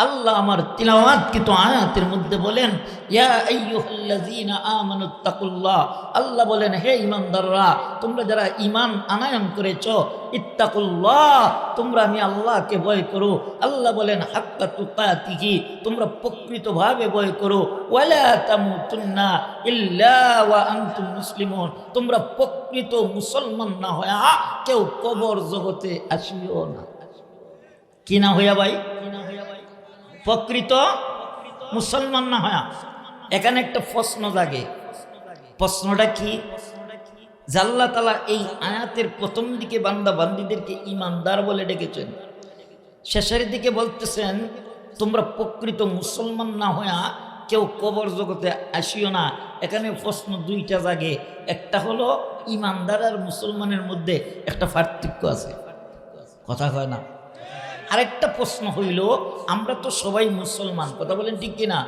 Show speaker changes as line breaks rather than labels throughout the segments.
আল্লাহ আমার তিলাওয়াতকৃত আয়াতের মধ্যে বলেন, ইয়া আইয়ুহাল্লাযীনা আমানুত্তাকুল্লাহ, আল্লাহ বলেন হে ঈমানদাররা, তোমরা যারা ঈমান আনয়ন করেছো, ইত্তাকুল্লাহ, তোমরা আমি আল্লাহকে ভয় করো। আল্লাহ বলেন হাক্কা তুকাতিহি, তোমরা প্রকৃতভাবে ভয় করো। ওয়ালা তামুতুন্না ইল্লা ওয়া আনতুম মুসলিমুন, তোমরা প্রকৃত মুসলমান না হয়া কেউ কবর জগতে আসিও না। কি না হইয়া ভাই? প্রকৃত মুসলমান না হয়া। এখানে একটা প্রশ্ন জাগে। প্রশ্নটা কি? যে আল্লাহ তাআলা এই আয়াতের প্রথম দিকে বান্দা বান্দীদেরকে ঈমানদার বলে ডেকেছেন, শেষের দিকে বলতেছেন তোমরা প্রকৃত মুসলমান না হয়া কেউ কবর জগতে আসিও না। এখানে প্রশ্ন দুইটা জাগে। একটা হলো ঈমানদার আর মুসলমানের মধ্যে একটা পার্থক্য আছে, কথা হয় না। আরেকটা প্রশ্ন হইল, আমরা তো সবাই মুসলমান, কথা বলেন ঠিক কিনা?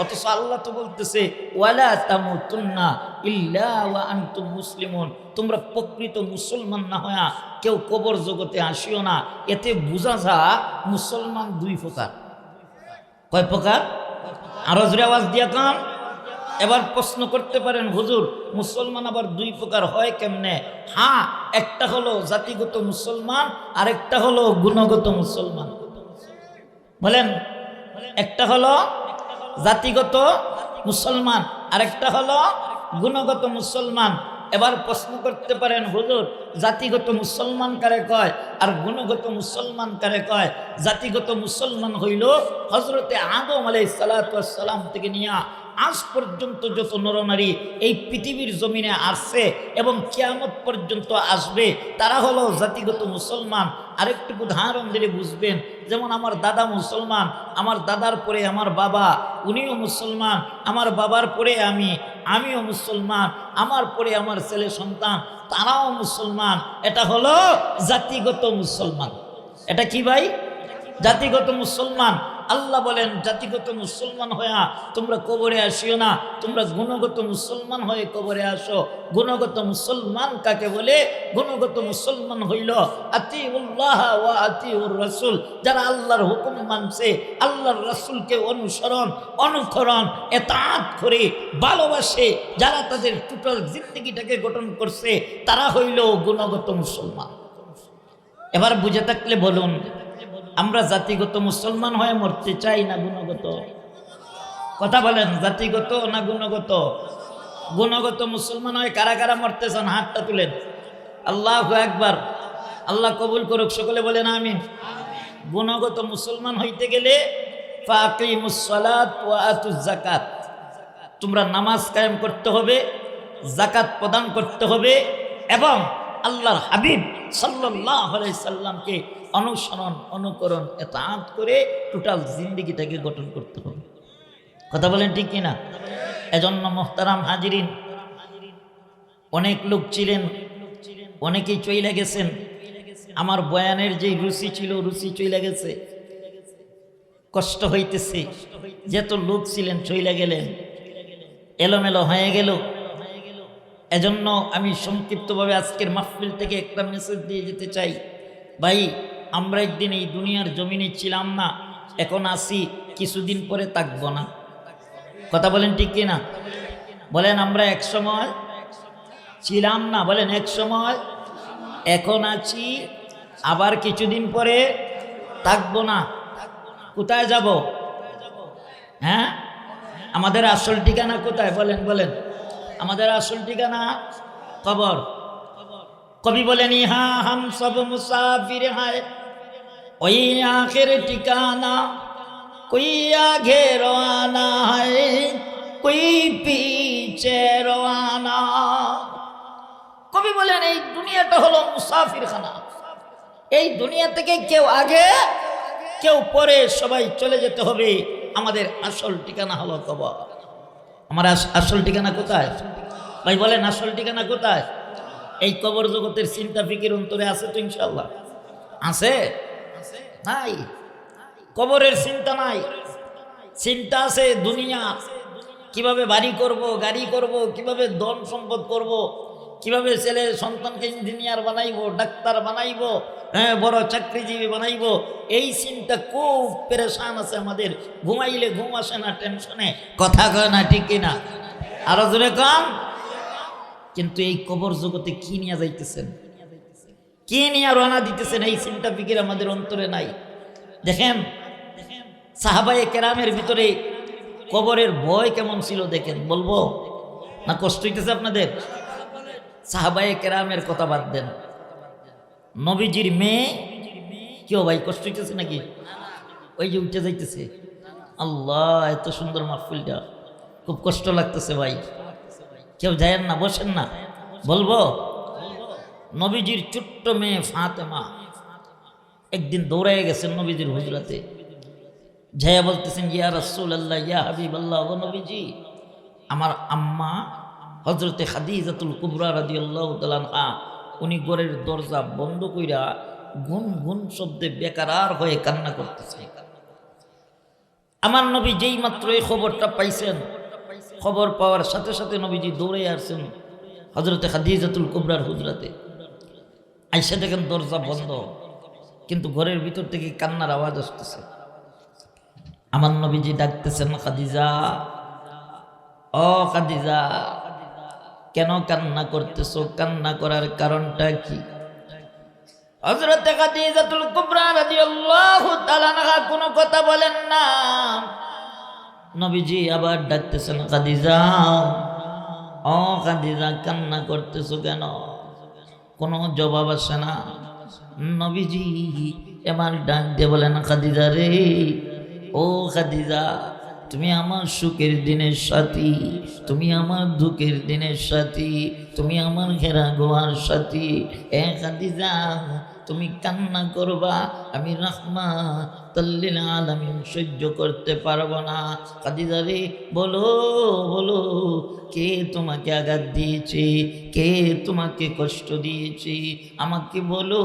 অথচ আল্লাহ তো বলতেছে ওয়ালা তামুতুন্না ইল্লা ওয়া আনতুম মুসলিমুন, তোমরা প্রকৃত মুসলমান না হয়া কেউ কবর জগতে আসিও না। এতে বোঝা যা মুসলমান দুই প্রকার। কয় প্রকার? আরো জোরে আওয়াজ দিয়া কান। এবার প্রশ্ন করতে পারেন হুজুর মুসলমান আবার দুই প্রকার হয় কেমনে? হ্যাঁ, একটা হলো জাতিগত মুসলমান, আরেকটা হলো গুণগত মুসলমান। বলেন, একটা হলো জাতিগত মুসলমান, আরেকটা হলো গুণগত মুসলমান। এবার প্রশ্ন করতে পারেন হুজুর জাতিগত মুসলমান কারে কয় আর গুণগত মুসলমান কারে কয়? জাতিগত মুসলমান হইল হযরতে আদম আলাইহিস সালাতু ওয়াস সালাম থেকে নিয়া আজ পর্যন্ত যত নরনারী এই পৃথিবীর জমিনে আসছে এবং কিয়ামত পর্যন্ত আসবে, তারা হলো জাতিগত মুসলমান। আরেকটু উদাহরণ দিলে বুঝবেন। যেমন আমার দাদা মুসলমান, আমার দাদার পরে আমার বাবা, উনিও মুসলমান, আমার বাবার পরে আমিও মুসলমান, আমার পরে আমার ছেলে সন্তান, তারাও মুসলমান। এটা হলো জাতিগত মুসলমান। এটা কি ভাই? জাতিগত মুসলমান। আল্লাহ বলেন জাতিগত মুসলমান হইয়া তোমরা কবরে আসিও না, তোমরা গুণগত মুসলমান হয়ে কবরে আসো। গুণগত মুসলমান কাকে বলে? গুণগত মুসলমান হইল আতিউল্লাহ ওয়া আতিউর রাসূল, যারা আল্লাহর হুকুম মানছে, আল্লাহর রাসূলকে অনুকরণ এতাআত করে ভালোবাসে, যারা তাদের টোটাল জিন্দেগিটাকে গঠন করছে, তারা হইল গুণগত মুসলমান। এবার বুঝে থাকলে বলুন, আমরা জাতিগত মুসলমান হয়ে মরতে চাই না গুণগত? কথা বলেন, জাতিগত না গুণগত? গুণগত মুসলমান হয়ে কারা কারা মরতে চান? হাতটা তুলেন। আল্লাহু আকবার। আল্লাহ কবুল করুক, সকলে বলেন আমিন। গুণগত মুসলমান হইতে গেলে ফাকিমুস সালাত ওয়া আতুজ যাকাত, তোমরা নামাজ কায়েম করতে হবে, যাকাত প্রদান করতে হবে এবং আল্লাহর হাবিব সাল্লাল্লাহু আলাইহি সাল্লামকে অনুকরণ এতাআত করে টোটাল জিন্দেগিটাকে গঠন করতে হবে। কথা বলেন ঠিক কিনা? এজন্য মুহতারাম হাজিরিন, অনেক লোক ছিলেন, অনেকেই চইলা গেছেন। আমার বয়ানের যে রুচি ছিল, রুচি চইলা গেছে, কষ্ট হইতেছে। যত লোক ছিলেন চইলা গেলেন, এলোমেলো হয়ে গেল। এজন্য আমি সংক্ষিপ্তভাবে আজকের মাহফিল থেকে একটা মেসেজ দিয়ে যেতে চাই। ভাই, আমরা একদিন এই দুনিয়ার জমিনে ছিলাম না, এখন আসি, কিছুদিন পরে থাকবো না। কথা বলেন ঠিক কিনা? বলেন, আমরা এক সময় ছিলাম না, বলেন এক সময়, এখন আছি, আবার কিছুদিন পরে থাকবো না। কোথায় যাব? হ্যাঁ, আমাদের আসল ঠিকানা কোথায়? বলেন বলেন, আমাদের আসল ঠিকানা কবর। কবি বলেন ইহা হাম সব মুসাফির হায়, ওই আখের ঠিকানা কোই আগে রওয়ানা হয়, কোই পিছে রওয়ানা। কবি বলেন এই দুনিয়াটা হলো মুসাফিরখানা। এই দুনিয়া থেকে কেউ আগে কেউ পরে, সবাই চলে যেতে হবে। আমাদের আসল ঠিকানা হলো কবর। আমার আসল ঠিকানা কোথায়? ভাই বলেন, আসল ঠিকানা কোথায়? এই কবর জগতের চিন্তা ফিকির অন্তরে আছে তো? ইনশাআল্লাহ আছে? নাই, কবরের চিন্তা নাই। চিন্তা আছে দুনিয়া, কিভাবে বাড়ি করব, গাড়ি করব, কিভাবে ধন সম্পদ করব, কিভাবে ছেলে সন্তানকে ইঞ্জিনিয়ার বানাইবো, ডাক্তার বানাইবো, হ্যাঁ বড় চাকরিজীবী বানাইবো, এই চিন্তা খুব পেরেশান আছে আমাদের। ঘুমাইলে ঘুম আসে না টেনশনে, কথা কয় না ঠিক কিনা? আরো জোরে কম। কিন্তু এই কবর জগতে কি নিয়ে যাইতেছেন, কি নিয়ে রওনা দিতেছেন, এই চিন্তা ফিকির আমাদের অন্তরে নাই। দেখেন সাহাবায়ে কেরামের ভিতরে কবরের ভয় কেমন ছিল দেখেন, বলবো না কষ্ট হইতেছে আপনাদের? সাহাবায়ে কেরামের কথা বাদ দেন, নবীজির মেয়ে কেউ ভাই কষ্ট হইতেছে নাকি? ওই যে উঠে যাইতেছে, আল্লাহ এত সুন্দর মাহফিলটা, খুব কষ্ট লাগতেছে ভাই, কেউ যায়েন না, বসেন না। বলবো নবীজির ছোট্ট মেয়ে ফাতেমা একদিন দৌড়ায় গেছেন নবীজির হুজরাতে, যাইয়া বলতেছেন ইয়া রাসূলুল্লাহ ইয়া হাবিবাল্লাহ, ও নবীজি আমার আম্মা হযরতে খাদিজাতুল কুবরা রাদিয়াল্লাহু তাআলা আনহা উনি ঘরের দরজা বন্ধ কইরা গুন গুন শব্দে বেকারার হয়ে কান্না করতেছে। আমার নবী যেই মাত্র এই খবরটা পাইছেন, খবর পাওয়ার সাথে সাথে নবীজি দৌড়ে আসছেন হযরতে খাদিজাতুল কুবরার হুজরাতে। আইসা দেখেন দরজা বন্ধ, কিন্তু ঘরের ভিতর থেকে কান্নার আওয়াজ আসতেছে। আমার নবীজি ডাকতেছেন খাদিজা, ও খাদিজা কেন কান্না করতেছো, কান্না করার কারণটা কি? হযরতে খাদিজাতুল কুবরা রাদিয়াল্লাহু তাআলা আনহা কোনো কথা বলেন না। নবীজি আবার ডাকতেছেন খাদিজা, ও খাদিজা কান্না করতেছো কেন? কোনো জবাব আসে না। নবীজি এবার ডাক দিয়ে বলেন খাদিজা রে, ও খাদিজা তুমি আমার সুখের দিনের সাথী, তুমি আমার দুঃখের দিনের সাথী, তুমি আমার ঘেরা গোয়ার সাথী। এ খাদিজা তুমি কান্না করবা, আমি রাহমাতুল লিল আলামিন সহ্য করতে পারবো না। খাদিজা রে বলো বলো, কে তোমাকে আঘাত দিয়েছে, কে তোমাকে কষ্ট দিয়েছে, আমাকে বলো,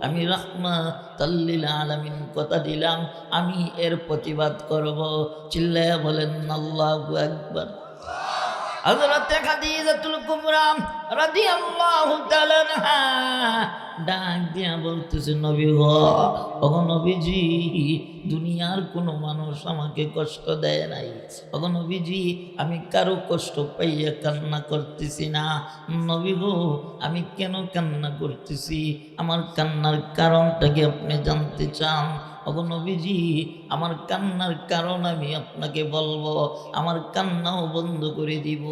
আমি রাহমাতুল লিল আলামিন কথা দিলাম আমি এর প্রতিবাদ করব। চিল্লায়া বলেন আল্লাহু আকবার। হযরতে খাদিজাতুল কুবরা রাদিয়াল্লাহু তাআলা আনহা ডাক দিয়া বলতেছে নবী গো, ওগো নবীজি দুনিয়ার কোনো মানুষ আমাকে কষ্ট দেয় নাই, ওগো নবীজি আমি কারো কষ্ট পাইয়া কান্না করতেছি না। নবী গো আমি কেন কান্না করতেছি, আমার কান্নার কারণটা কি আপনি জানতে চান? ওগো নবীজি আমার কান্নার কারণ আমি আপনাকে বলবো, আমার কান্নাও বন্ধ করে দিব,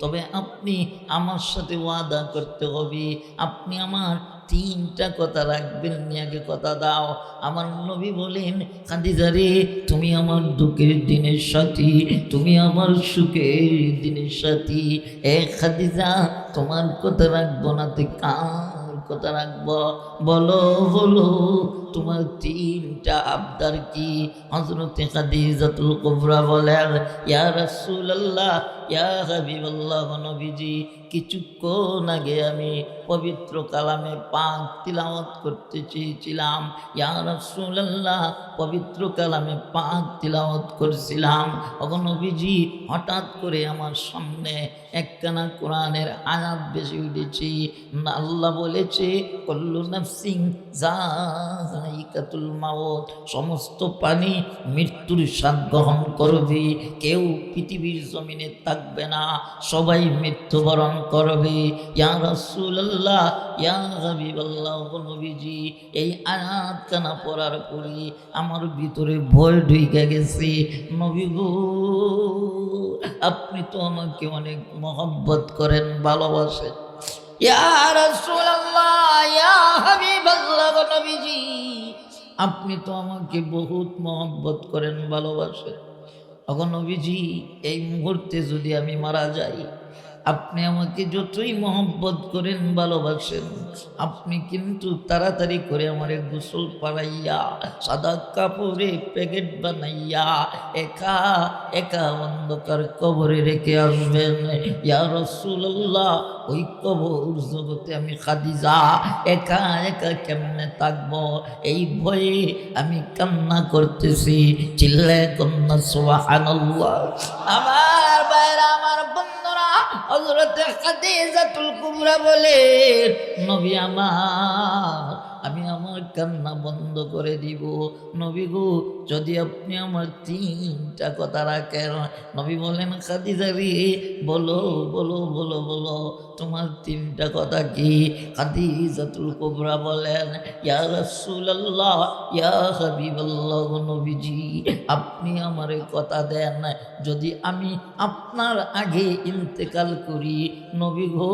তবে আপনি আমার সাথে ওয়াদা করতে হবে, আপনি আমার তিনটা কথা রাখবেন, আগে কথা দাও। আমার নবী বলেন খাদিজা রে তুমি আমার দুঃখের দিনের সাথী, তুমি আমার সুখের দিনের সাথী। এ খাদিজা তোমার কথা রাখবো না তে কার কথা রাখবো? বলো বলো তোমার তিনটা আবদার কি? হযরতে খাদিজাতুল কুবরা বলেন ইয়া রাসূলুল্লাহ ইয়া হাবিবাল্লাহ, নবীজি কিছুক্ষণ আগে আমি পবিত্র কালামে পাক তিলাওয়াত করতে চেয়েছিলাম, ইয়া রাসূলুল্লাহ পবিত্র কালামে পাক তিলাওয়াত করছিলাম, ওগো নবীজি হঠাৎ করে আমার সামনে একখানা কোরআনের আয়াত বেশি উঠেছে। আল্লাহ বলেছে কুল্লু নাফসিন যায়িকাতুল মাউত, সমস্ত প্রাণী মৃত্যুর স্বাদ গ্রহণ করবে, কেউ পৃথিবীর জমিনে থাকবে না, সবাই মৃত্যুবরণ করবে। ইয়া রাসূলুল্লাহ ইয়া হাবিবাল্লাহ, নবীজি এই আয়াতখানা পড়ার পরে আমার ভিতরে ভয় ঢুকে গেছে। নবী গো আপনি তো আমাকে অনেক মহব্বত করেন, ভালোবাসেন। ইয়া রাসূলুল্লাহ ইয়া হাবিবাল্লাহ, নবীজি আপনি তো আমাকে বহুত মহব্বত করেন, ভালোবাসেন। ওগো নবীজি এই মুহূর্তে যদি আমি মারা যাই, আপনি আমাকে যতই মহব্বত করেন, ভালোবাসেন, আপনি কিন্তু তাড়াতাড়ি করে আমারে গোসল পাড়াইয়া সাদা কাপড়ে প্যাকেট বানাইয়া একা একা অন্ধকার কবরে রেখে আসবেন। ইয়া রাসূলুল্লাহ ওই কবর জগতে আমি খাদিজা একা একা কেমনে থাকবো, এই ভয়ে আমি কান্না করতেছি। চিল্লায় কন্যা সুবহানাল্লাহ। আমার ভাইরা, আমার বন্ধুরা, হযরতে খাদিজাতুল কুবরা বলেন, নবী আমার, আমি আমার কান্না বন্ধ করে দিব। নবী গো, যদি আপনি আমার তিনটা কথা রাখেন। নবী বলেন, খাদিজা রে, বলো বলো বলো বলো, তোমার তিনটা কথা কি? খাদিজাতুল কুবরা বলেন, ইয়া রাসূলুল্লাহ, ইয়া হাবিবাল্লাহ, নবীজি আপনি আমারে কথা দেন, যদি আমি আপনার আগে ইন্তেকাল করি, নবী গো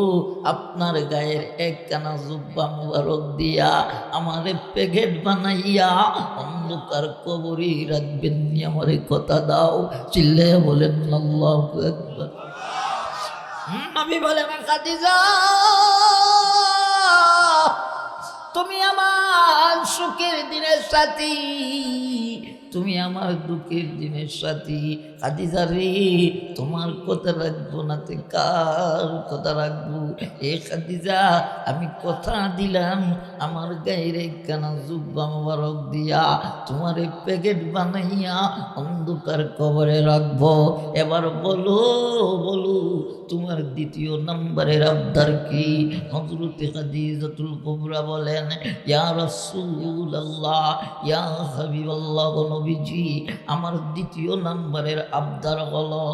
আপনার গায়ের একখানা জুব্বা মুবারক দিয়া আমারে প্যাকেট বানাইয়া অন্ধকার কবরে রাখবেন, আমারে কথা দাও। চিল্লে বলেন আল্লাহু আকবার। নবী বলেন, খাদিজা তুমি আমার সুখের দিনের সাথী, তুমি আমার দুঃখের দিনের সাথী। খাদিজা রে, তোমার কথা রাখবো না তে কার কথা রাখবো? এ খাদিজা, আমি কথা দিলাম আমার গায়ের একখানা জুব্বা মোবারক দিয়া তোমার প্যাকেট বানাইয়া অন্ধকার কবরে রাখবো। এবার বলো বলো, তোমার দ্বিতীয় নম্বরের আবদার কি? হযরতে খাদিজাতুল কুবরা বলেন, ইয়া রাসূলুল্লাহ, ইয়া হাবিবাল্লাহ, নবীজি আমার দ্বিতীয় নম্বরের আবদার হলো,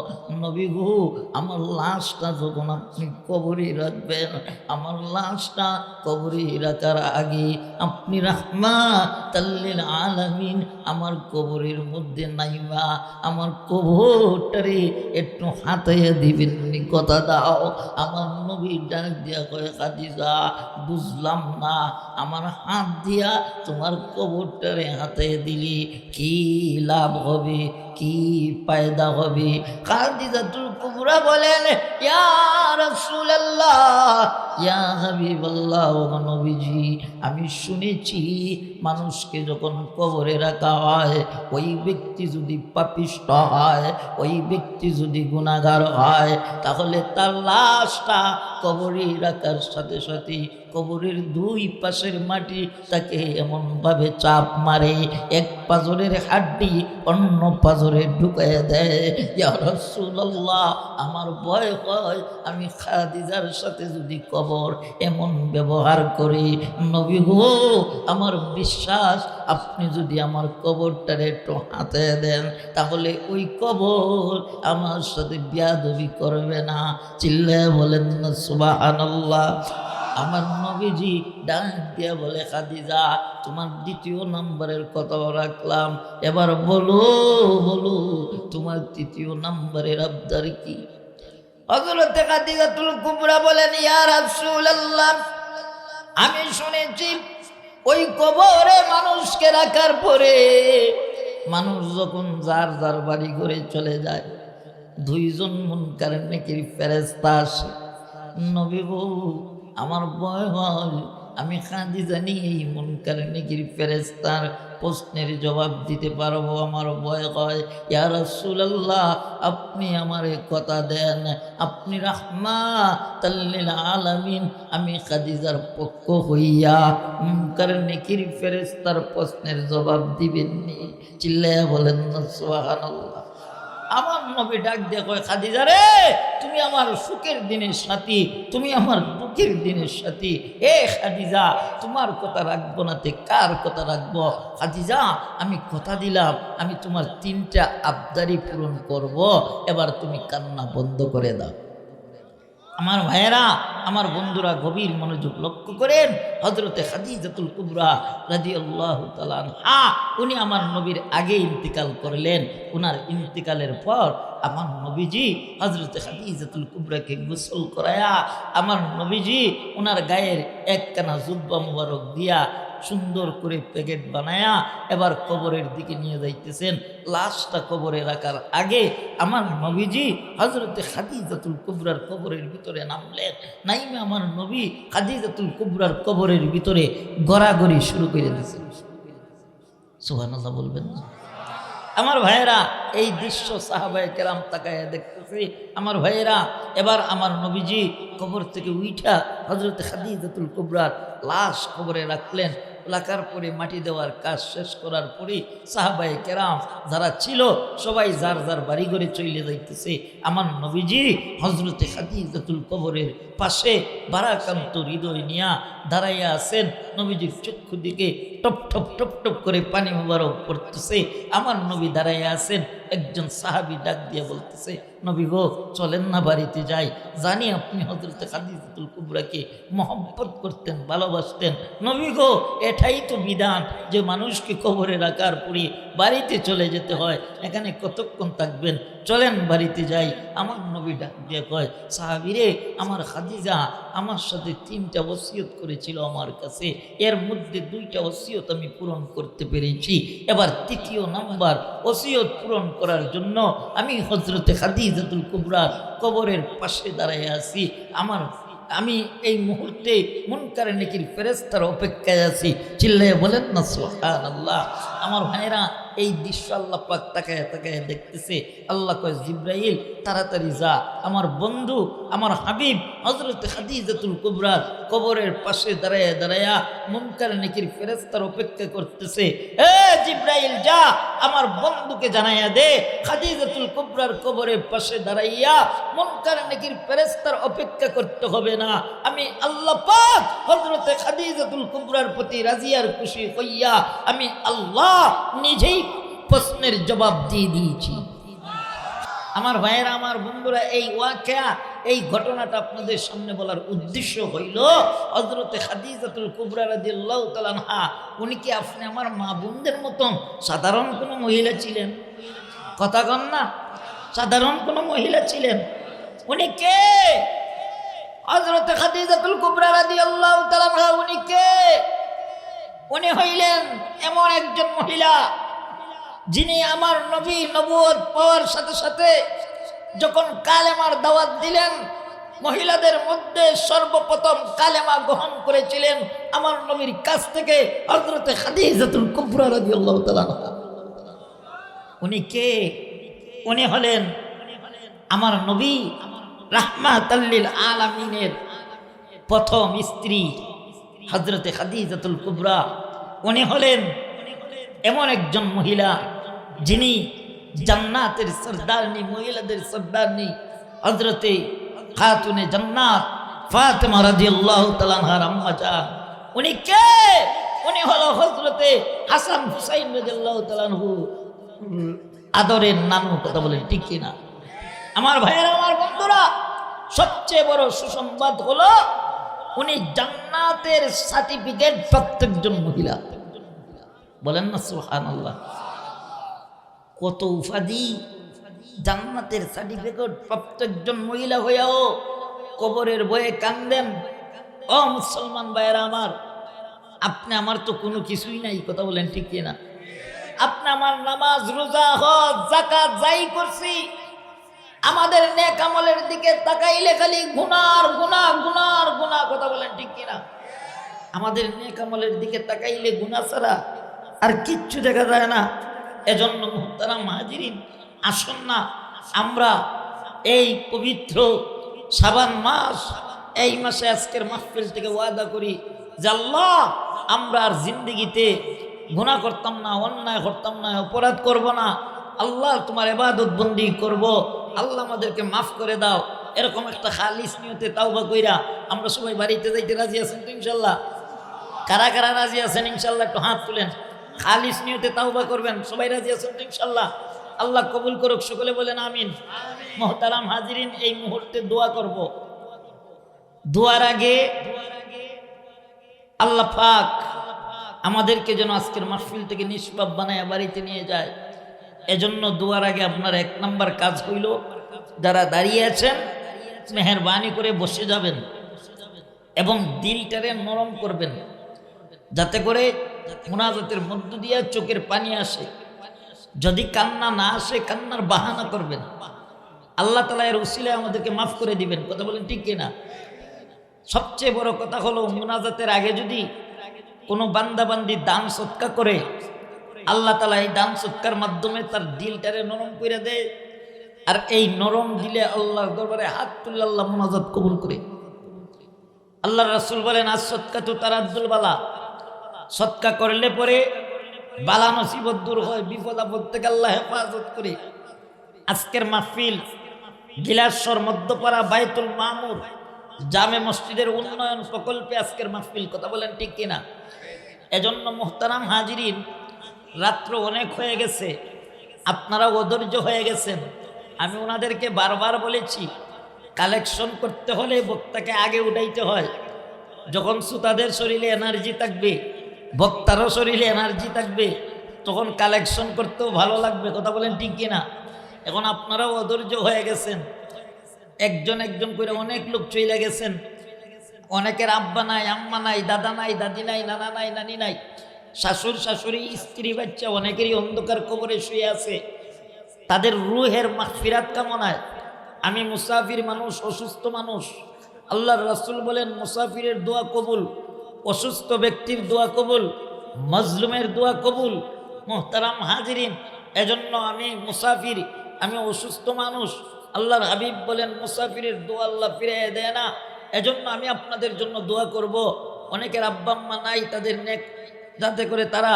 নবী গো আমার লাশটা যখন আপনি কবরে রাখবেন, আমার লাশটা কবরে রাখার আগে আপনি রাহমাতাল লিল আলামিন আমার কবরের মধ্যে নাইবা আমার কবরটারে একটু হাতাইয়া দিবেন, কথা দাও। আমার নবী ডাক দিয়া কয়, খাদিজা বুঝলাম না, আমার হাত দিয়া তোমার কবরটারে হাতাইয়া দিলি কি লাভ হবে, কি ফায়দা হবে? খাদিজাতুল কুবরা বলেন, ইয়া রাসূলুল্লাহ, ইয়া হাবিবাল্লাহ, নবীজি আমি শুনেছি মানুষকে যখন কবরে রাখা হয়, ওই ব্যক্তি যদি পাপিষ্ঠ হয়, ওই ব্যক্তি যদি গুনাহগার হয়, তাহলে তার লাশটা কবরে রাখার সাথে সাথে কবরের দুই পাশের মাটি তাকে এমনভাবে চাপ মারে, এক পাজরের হাড্ডি অন্য পাজরে ঢুকাইয়া দেয়। ইয়া রাসূলুল্লাহ, আমার ভয় হয় আমি খাদিজার সাথে যদি কবর এমন ব্যবহার করি, নবী গো আমার বিশ্বাস আপনি যদি আমার কবরটারে একটু হাতে দেন, তাহলে ওই কবর আমার সাথে বেয়াদবি করবে না। চিল্লায় বলেন না সুবহানাল্লাহ। আমার নবীজি ডাক দিয়া বলে, খাদিজা তোমার দ্বিতীয় নম্বরের কথা রাখলাম, এবার বলো বলো তোমার তৃতীয় নম্বরের আবদার কি? হযরতে খাদিজাতুল কুবরা বলেন, ইয়া রাসূলুল্লাহ আমি শুনেছি ওই কবরে মানুষকে রাখার পরে মানুষ যখন যার যার বাড়ি ঘরে চলে যায়, দুইজন মুনকার নেকির ফেরেশতা আসে। নবী গো আমার ভয় হয় আমি খাদিজা নিয়ে এই মুনকার নেকির ফেরেশতার প্রশ্নের জবাব দিতে পারবো, আমার ভয় হয়। ইয়া রাসূলুল্লাহ আপনি আমারে কথা দেন, আপনি রাহমাতাল লিল আলামিন, আমি খাদিজার পক্ষ হইয়া মুনকার নেকির ফেরেশতার প্রশ্নের জবাব দিবেননি। চিল্লায়া বলেন না সুবহানাল্লাহ। আমার নবী ডাক দিয়ে কয়, খাদিজা রে তুমি আমার সুখের দিনের সাথী, তুমি আমার দুঃখের দিনের সাথী। এ খাদিজা তোমার কথা রাখবো না তে কার কথা রাখবো? খাদিজা আমি কথা দিলাম আমি তোমার তিনটা আবদারি পূরণ করব, এবার তুমি কান্না বন্ধ করে দাও। আমার ভাইয়েরা, আমার বন্ধুরা গভীর মনোযোগ লক্ষ্য করেন, হযরতে খাদিজাতুল কুবরা রাদিয়াল্লাহু তাআলা আনহা উনি আমার নবীর আগে ইন্তিকাল করলেন। ওনার ইন্তিকালের পর আমার নবীজি হযরতে খাদিজাতুল কুবরাকে গোসল করায়া আমার নবীজি ওনার গায়ের একখানা জুব্বা মুবারক দিয়া সুন্দর করে প্যাকেট বানায়া এবার কবরের দিকে নিয়ে যাইতেছেন। লাশটা কবরে রাখার আগে আমার নবীজি হযরতে খাদিজাতুল কুবরার কবরের ভিতরে নামলেন। নাইমে আমার নবী খাদিজাতুল কুবরার কবরের ভিতরে গড়াগড়ি শুরু করে দিয়েছেন। সুবহানাল্লাহ বলবেন না? আমার ভাইয়েরা এই দৃশ্য সাহাবায়ে কেরাম তাকায়া দেখতেছি। আমার ভাইয়েরা এবার আমার নবীজি কবর থেকে উঠা হযরতে খাদিজাতুল কুবরার লাশ কবরে রাখলেন। লাকার পরে মাটি দেওয়ার কাজ শেষ করার পরে সাহাবায়ে কেরাম যারা ছিল সবাই যার যার বাড়ি ঘরে চলে যাইতেছে। আমার নবীজি হজরতে খাদিজাতুল কবরের পাশে বারাকান্ত হৃদয় নিয়া দাঁড়াইয়া আছেন। নবীজির চক্ষু দিকে টপ টপ টপ টপ করে পানি মুবারক পড়তেছে। আমার নবী দাঁড়াইয়া আছেন। একজন সাহাবী ডাক দিয়ে বলতেছে, নবী গো চলেন না বাড়িতে যাই। জানি আপনি হযরতে খাদিজাতুল কুবরাকে মহব্বত করতেন, ভালোবাসতেন। নবী গো এটাই তো বিধান যে মানুষকে কবরে রাখার পরে বাড়িতে চলে যেতে হয়, এখানে কতক্ষণ থাকবেন, চলেন বাড়িতে যাই। আমার নবী ডাক দিয়ে কয়, সাহাবীরে আমার খাদিজা আমার সাথে 3টা ওসিয়ত করেছিল আমার কাছে, এর মধ্যে 2টা ওসিয়ত আমি পূরণ করতে পেরেছি। এবার 3য় নাম্বার ওসিয়ত পূরণ করার জন্য আমি হযরতে খাদিজাতুল কুবরার কবরের পাশে দাঁড়ায় আছি। আমি এই মুহূর্তে মুনকার নেকির ফেরেশতার অপেক্ষায় আছি। চিল্লায়ে বলেন না সুবহানাল্লাহ। আমার ভাইরা এই দৃশ্য আল্লাহ পাক তাকায় তাকায় দেখতেছে। আল্লাহ কয়, জিব্রাইল তাড়াতাড়ি যা, আমার বন্ধু আমার হাবিব হযরতে খাদিজাতুল কুবরার কবরের পাশে দাঁড়ায়া দাঁড়ায়া মুনকার নেকির ফেরেশতার অপেক্ষা করতেছে। এ জিব্রাইল যা, আমার বন্ধুকে জানাইয়া দে খাদিজাতুল কুবরার কবরের পাশে দাঁড়াইয়া মুনকার নেকির ফেরেশতার অপেক্ষা করতে হবে না। আমি আল্লাহ পাক হযরতে খাদিজাতুল কুবরার প্রতি রাজি আর খুশি হইয়া আমি আল্লাহ নিজেই প্রশ্নের জবাব দিয়ে দিয়েছি। আমার ভাইয়েরা আমার বন্ধুরা, এই ওয়াকিয়া এই ঘটনাটা আপনাদের সামনে বলার উদ্দেশ্য হইল হযরতে খাদিজাতুল কুবরা রাদিয়াল্লাহু তাআলা আনহা উনি কি আপনি আমার মা বোনদের মতন সাধারণ কোনো মহিলা ছিলেন? কথা কন না, সাধারণ কোনো মহিলা ছিলেন? উনি কে? হযরতে খাদিজাতুল কুবরা রাদিয়াল্লাহু তাআলা আনহা উনি কে? উনি হইলেন এমন একজন মহিলা যিনি আমার নবী নবুয়ত পাওয়ার সাথে সাথে যখন কালেমার দাওয়াত দিলেন, মহিলাদের মধ্যে সর্বপ্রথম কালেমা গ্রহণ করেছিলেন আমার নবীর কাছ থেকে হযরতে খাদিজাতুল কুবরা রাদিয়াল্লাহু তাআলা আনহা। উনি কে? উনি হলেন আমার নবী রাহমাতাল লিল আলামিনের প্রথম স্ত্রী হযরতে খাদিজাতুল কুবরা। উনি হলেন এমন একজন মহিলা যিনি জান্নাতের সরদারনি, মহিলাদের সরদারনি হযরতে খাতুনে জান্নাত ফাতেমা রাদিয়াল্লাহু তাআলা আনহার আম্মা জান। উনি কে? উনি হলো হযরতে হাসান হুসাইন রাদিয়াল্লাহু তাআলা আনহু আদরের নানু। কথা বলেন ঠিক কিনা? আমার ভাইয়েরা আমার বন্ধুরা, সবচেয়ে বড় সুসংবাদ হলো উনি জান্নাতের সার্টিফিকেট প্রত্যেকজন মহিলা। বলেন না সুবহানাল্লাহ। কত উপাধি, জান্নাতের সার্টিফিকেট প্রত্যেকজন মহিলা হইয়াও কবরের ভয়ে কান্দেন। ও মুসলমান ভাইয়েরা আমার, আপনি আমার তো কোনো কিছুই নাই। কথা বলেন ঠিক কিনা? আপনি আমার নামাজ রোজা হজ যাকাত যাই করছি, আমাদের নেক আমলের দিকে তাকাইলে খালি গুনার গুনাহ গুনার গুনাহ। কথা বলেন ঠিক কিনা? আমাদের নেক আমলের দিকে তাকাইলে গুনাহ ছাড়া আর কিচ্ছু দেখা যায় না। এজন্য মুহতারাম হাজিরিন, আসুন না আমরা এই পবিত্র শাবান মাস, এই মাসে আজকের মাহফিল থেকে ওয়াদা করি যে আল্লাহ আমরা আর জিন্দেগিতে গুনাহ করতাম না, অন্যায় করতাম না, অপরাধ করব না। আল্লাহ তোমার ইবাদত বন্দি করব। আল্লাহ আমাদেরকে মাফ করে দাও। এরকম একটা খালিস নিয়তে তাওবা কইরা আমরা সবাই বাড়িতে যাইতে রাজি আছেন তো ইনশাল্লাহ? কারা কারা রাজি আছেন ইনশাল্লাহ একটু হাত তুলেন। খালিস নিয়তে তাওবা করবেন, সবাই রাজি আছেন তো ইনশাল্লাহ? আল্লাহ কবুল করুক, সকলে বলেন আমিন। মুহতারাম হাজিরিন, এই মুহূর্তে দোয়া করব। দোয়ার আগে আল্লাহ পাক আমাদেরকে যেন আজকের মাহফিল থেকে নিষ্পাপ বানায় বাড়িতে নিয়ে যায়। এজন্য দোয়ার আগে আপনার 1 নাম্বার কাজ হইল, যারা দাঁড়িয়ে আছেন মেহেরবানি করে বসে যাবেন এবং দিলটারে নরম করবেন, যাতে করে মুনাজাতের মধ্য দিয়ে চোখের পানি আসে। যদি কান্না না আসে, কান্নার বাহানা করবেন। আল্লাহ তাআলা এর উসিলায় আমাদেরকে মাফ করে দিবেন। কথা বলেন ঠিক কিনা? সবচেয়ে বড় কথা হলো, মুনাজাতের আগে যদি কোনো বান্দাবান্দি দান সৎকা করে, আল্লাহ তাআলা এই দান সৎকার মাধ্যমে তার দিলটারে নরম করে দেয়। আর এই নরম দিলে আল্লাহর দরবারে হাত তুললে আল্লাহ মুনাজাত কবুল করে। আল্লাহর রাসূল বলেন, আস-সাদকাতু তারাদ্দুল বালা, সৎকা করলে পরে বালা নসিবত দূর হয়, বিপদ আপদ থেকে আল্লাহ হেফাজত করে। আজকের মাহফিল গিলাসর মধ্যপাড়া বাইতুল মামুর জামে মসজিদের উন্নয়ন প্রকল্পে আজকের মাহফিল, কথা বলেন ঠিক কিনা? এজন্য মুহতারাম হাজিরিন, রাত্র অনেক হয়ে গেছে, আপনারা অধৈর্য হয়ে গেছেন। আমি ওনাদেরকে বারবার বলেছি, কালেকশন করতে হলে বক্তাকে আগে উঠাইতে হয়। যখন শ্রোতাদের শরীরে এনার্জি থাকবে, বক্তারও শরীরে এনার্জি থাকবে, তখন কালেকশন করতেও ভালো লাগবে, কথা বলেন ঠিক কিনা? এখন আপনারাও অধৈর্য হয়ে গেছেন, একজন একজন করে অনেক লোক চলে গেছেন। অনেকের আব্বা নাই, আম্মা নাই, দাদা নাই, দাদি নাই, নানা নাই, নানি নাই, শাশুড় শাশুড়ি, স্ত্রী বাচ্চা অনেকেরই অন্ধকার কবরে শুয়ে আছে। তাদের রুহের মাগফিরাত কামনায় আমি মুসাফির মানুষ, অসুস্থ মানুষ, আল্লাহর রাসূল বলেন মুসাফিরের দোয়া কবুল, অসুস্থ ব্যক্তির দোয়া কবুল, মজলুমের দোয়া কবুল। মুহতারাম হাজিরিন, এজন্য আমি মুসাফির, আমি অসুস্থ মানুষ। আল্লাহর হাবিব বলেন মুসাফিরের দোয়া আল্লাহ ফিরিয়ে দেয় না। এজন্য আমি আপনাদের জন্য দোয়া করব। অনেকের আব্বা আম্মা নাই, তাদের নেক, যাতে করে তারা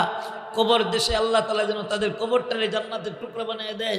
কবর দেশে আল্লাহ তাআলা যেন তাদের কবরটারে জান্নাতের টুকরা বানিয়ে দেয়।